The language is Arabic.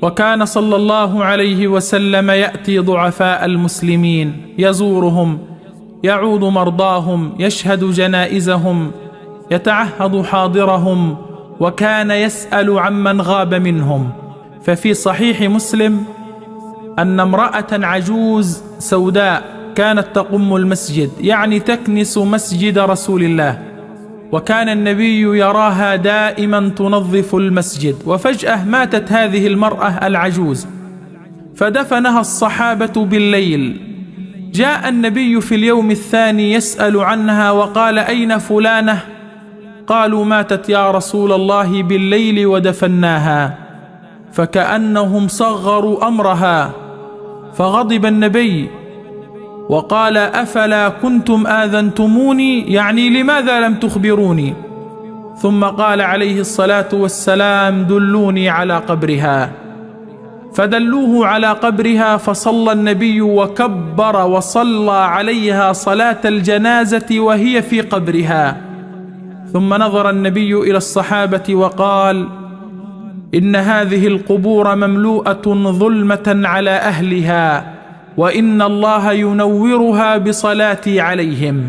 وكان صلى الله عليه وسلم يأتي ضعفاء المسلمين يزورهم، يعود مرضاهم، يشهد جنائزهم، يتعهد حاضرهم، وكان يسأل عمن غاب منهم. ففي صحيح مسلم أن امرأة عجوز سوداء كانت تقم المسجد، يعني تكنس مسجد رسول الله، وكان النبي يراها دائما تنظف المسجد، وفجأة ماتت هذه المرأة العجوز فدفنها الصحابة بالليل. جاء النبي في اليوم الثاني يسأل عنها وقال: أين فلانة؟ قالوا: ماتت يا رسول الله بالليل ودفناها. فكأنهم صغروا أمرها، فغضب النبي وقال: أفلا كنتم آذنتموني؟ يعني لماذا لم تخبروني؟ ثم قال عليه الصلاة والسلام: دلوني على قبرها. فدلوه على قبرها، فصلى النبي وكبر وصلى عليها صلاة الجنازة وهي في قبرها. ثم نظر النبي إلى الصحابة وقال: إن هذه القبور مملوءة ظلمة على أهلها، وإن الله ينورها بصلاتي عليهم.